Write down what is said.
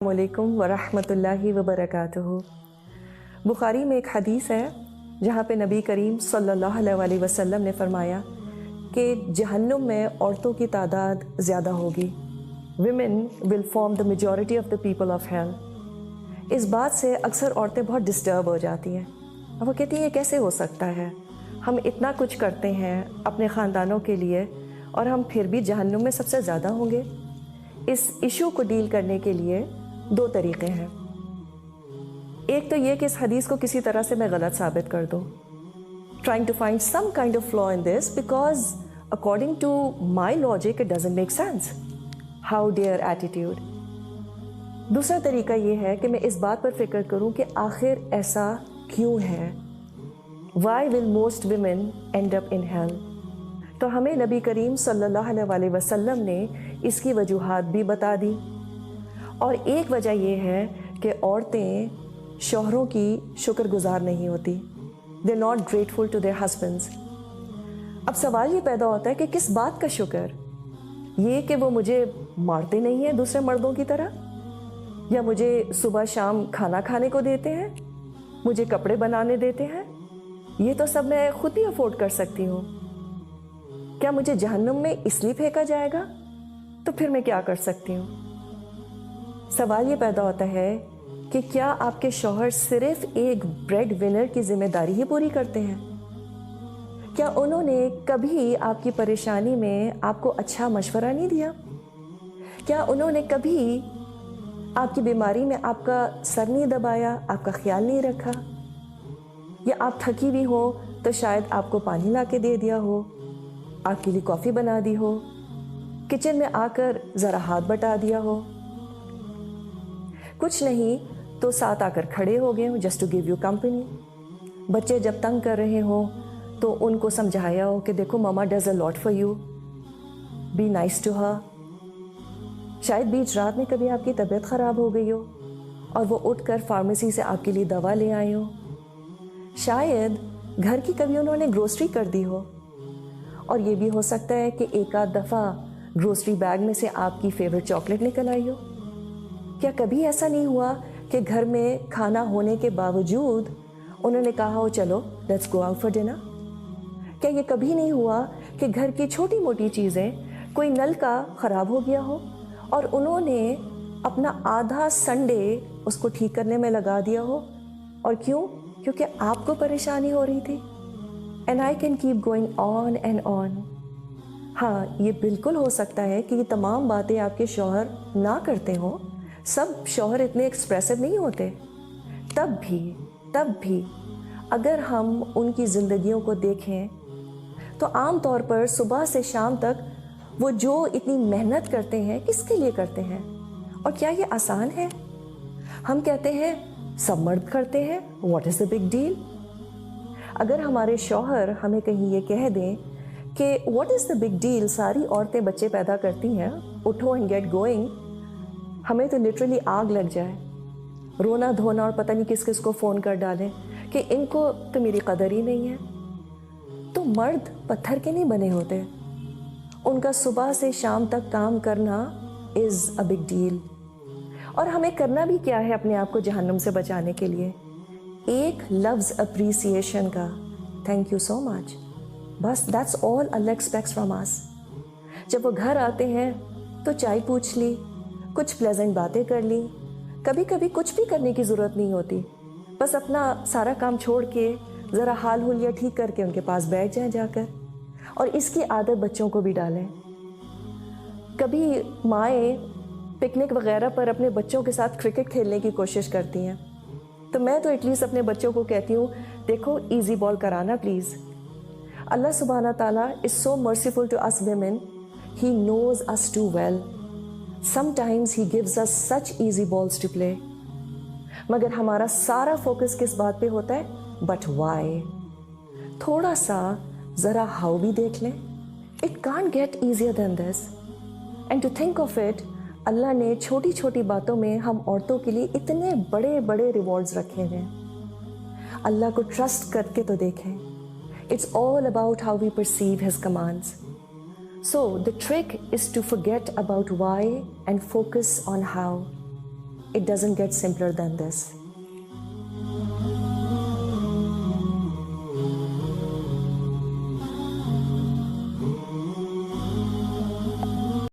अस्सलामुअलैकुम वरहमतुल्लाहि वबरकातुहू। बुखारी में एक हदीस है जहाँ पे नबी करीम सल्लल्लाहु अलैहि वसल्लम ने फरमाया कि जहन्नुम में औरतों की तादाद ज़्यादा होगी। Women will form the majority of the people of hell. इस बात से अक्सर औरतें बहुत डिस्टर्ब हो जाती हैं। वो कहती हैं ये कैसे हो सकता है, हम इतना कुछ करते हैं अपने ख़ानदानों के लिए और हम फिर भी जहन्नुम में सबसे ज़्यादा होंगे। इस इशू को डील करने के लिए दो तरीक़े हैं। एक तो ये कि इस हदीस को किसी तरह से मैं गलत साबित कर दूँ, trying to find some kind of flaw in this because according to my logic it doesn't make sense. How dare attitude. दूसरा तरीका ये है कि मैं इस बात पर फिक्र करूँ कि आखिर ऐसा क्यों है। Why will most women end up in hell? तो हमें नबी करीम सल्लल्लाहु अलैहि वसल्लम ने इसकी वजूहात भी बता दी। और एक वजह यह है कि औरतें शौहरों की शुक्रगुजार नहीं होती। They not grateful to their husbands. अब सवाल ये पैदा होता है कि किस बात का शुक्र, ये कि वो मुझे मारते नहीं हैं दूसरे मर्दों की तरह, या मुझे सुबह शाम खाना खाने को देते हैं, मुझे कपड़े बनाने देते हैं, ये तो सब मैं खुद ही अफोर्ड कर सकती हूँ। क्या मुझे जहन्नुम में इसलिए फेंका जाएगा? तो फिर मैं क्या कर सकती हूँ? सवाल ये पैदा होता है कि क्या आपके शौहर सिर्फ एक ब्रेड विनर की जिम्मेदारी ही पूरी करते हैं? क्या उन्होंने कभी आपकी परेशानी में आपको अच्छा मशवरा नहीं दिया? क्या उन्होंने कभी आपकी बीमारी में आपका सर नहीं दबाया, आपका ख्याल नहीं रखा? या आप थकी हुई हो तो शायद आपको पानी ला के दे दिया हो, आपके लिए कॉफ़ी बना दी हो, किचन में आकर ज़रा हाथ बटा दिया हो? कुछ नहीं तो साथ आकर खड़े हो गए हो just to give you company. बच्चे जब तंग कर रहे हो तो उनको समझाया हो कि देखो mama does a lot for you, be nice to her. शायद बीच रात में कभी आपकी तबीयत ख़राब हो गई हो और वो उठकर फार्मेसी से आपके लिए दवा ले आए हो। शायद घर की कभी उन्होंने ग्रोसरी कर दी हो, और ये भी हो सकता है कि एक आध दफ़ा ग्रोसरी बैग में से आपकी फेवरेट चॉकलेट निकल आई हो। क्या कभी ऐसा नहीं हुआ कि घर में खाना होने के बावजूद उन्होंने कहा हो चलो let's go out for dinner? क्या ये कभी नहीं हुआ कि घर की छोटी मोटी चीज़ें, कोई नल का ख़राब हो गया हो और उन्होंने अपना आधा संडे उसको ठीक करने में लगा दिया हो? और क्यों? क्योंकि आपको परेशानी हो रही थी। And I can keep going on and on. हाँ, ये बिल्कुल हो सकता है कि ये तमाम बातें आपके शौहर ना करते हों। सब शौहर इतने एक्सप्रेसिव नहीं होते। तब भी अगर हम उनकी ज़िंदगियों को देखें तो आम तौर पर सुबह से शाम तक वो जो इतनी मेहनत करते हैं, किसके लिए करते हैं? और क्या ये आसान है? हम कहते हैं सब मर्द करते हैं, what is the big deal? अगर हमारे शौहर हमें कहीं ये कह दें कि what is the big deal, सारी औरतें बच्चे पैदा करती हैं, उठो एंड गेट गोइंग, हमें तो लिटरली आग लग जाए, रोना धोना और पता नहीं किस किस को फ़ोन कर डालें कि इनको तो मेरी कदर ही नहीं है। तो मर्द पत्थर के नहीं बने होते, उनका सुबह से शाम तक काम करना इज़ अ बिग डील। और हमें करना भी क्या है अपने आप को जहन्नुम से बचाने के लिए? एक लफ्ज़ अप्रिसिएशन का, थैंक यू सो मच, बस that's all Allah aspects from us. जब वो घर आते हैं तो चाय पूछ ली, कुछ प्लेजेंट बातें कर ली, कभी कभी कुछ भी करने की ज़रूरत नहीं होती, बस अपना सारा काम छोड़ के ज़रा हाल हुलिया ठीक करके उनके पास बैठ जाएं जाकर। और इसकी आदत बच्चों को भी डालें। कभी माएँ पिकनिक वगैरह पर अपने बच्चों के साथ क्रिकेट खेलने की कोशिश करती हैं, तो मैं तो एटलीस्ट अपने बच्चों को कहती हूँ देखो ईजी बॉल कराना प्लीज़। अल्लाह सुब्हाना ताला is so merciful to us women, he knows us too well. Sometimes he gives us such easy balls to play. मगर हमारा सारा फोकस किस बात पे होता है? But why? थोड़ा सा ज़रा हाउ भी देख लें। It can't get easier than this. And to think of it, अल्लाह ने छोटी छोटी बातों में हम औरतों के लिए इतने बड़े बड़े रिवॉर्ड्स रखे हैं। अल्लाह को ट्रस्ट करके तो देखें। It's all about how we perceive his commands. So the trick is to forget about why and focus on how. It doesn't get simpler than this.